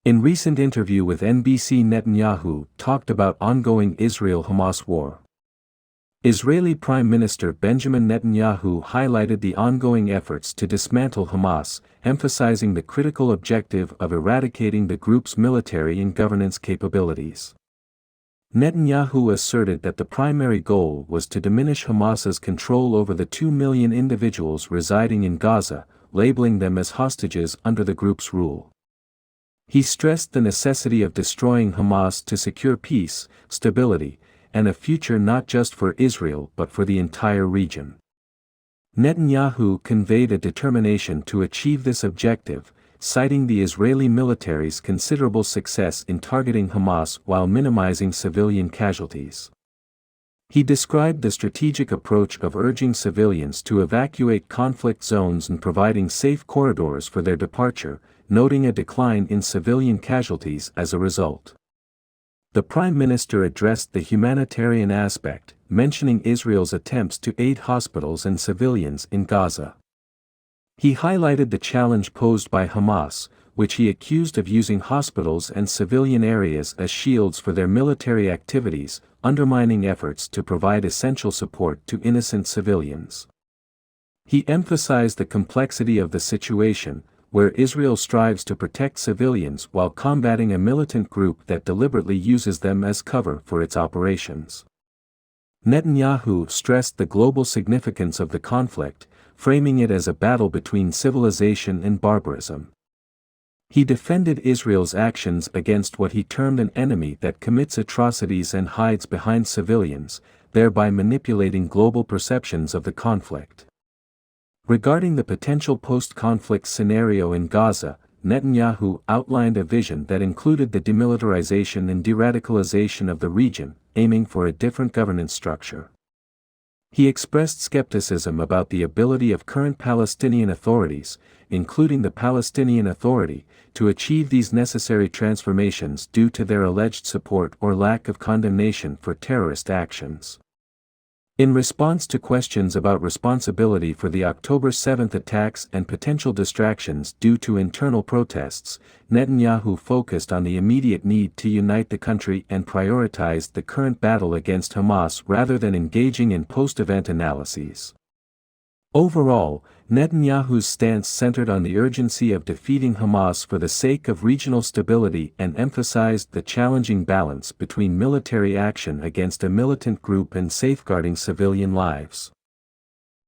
In recent interview with NBC, Netanyahu talked about ongoing Israel-Hamas war. Israeli Prime Minister Benjamin Netanyahu highlighted the ongoing efforts to dismantle Hamas, emphasizing the critical objective of eradicating the group's military and governance capabilities. Netanyahu asserted that the primary goal was to diminish Hamas's control over the 2 million individuals residing in Gaza, labeling them as hostages under the group's rule. He stressed the necessity of destroying Hamas to secure peace, stability, and a future not just for Israel but for the entire region. Netanyahu conveyed a determination to achieve this objective, citing the Israeli military's considerable success in targeting Hamas while minimizing civilian casualties. He described the strategic approach of urging civilians to evacuate conflict zones and providing safe corridors for their departure, noting a decline in civilian casualties as a result. The Prime Minister addressed the humanitarian aspect, mentioning Israel's attempts to aid hospitals and civilians in Gaza. He highlighted the challenge posed by Hamas, which he accused of using hospitals and civilian areas as shields for their military activities, undermining efforts to provide essential support to innocent civilians. He emphasized the complexity of the situation, where Israel strives to protect civilians while combating a militant group that deliberately uses them as cover for its operations. Netanyahu stressed the global significance of the conflict, framing it as a battle between civilization and barbarism. He defended Israel's actions against what he termed an enemy that commits atrocities and hides behind civilians, thereby manipulating global perceptions of the conflict. Regarding the potential post-conflict scenario in Gaza, Netanyahu outlined a vision that included the demilitarization and de-radicalization of the region, aiming for a different governance structure. He expressed skepticism about the ability of current Palestinian authorities, including the Palestinian Authority, to achieve these necessary transformations due to their alleged support or lack of condemnation for terrorist actions. In response to questions about responsibility for the October 7 attacks and potential distractions due to internal protests, Netanyahu focused on the immediate need to unite the country and prioritized the current battle against Hamas rather than engaging in post-event analyses. Overall, Netanyahu's stance centered on the urgency of defeating Hamas for the sake of regional stability and emphasized the challenging balance between military action against a militant group and safeguarding civilian lives.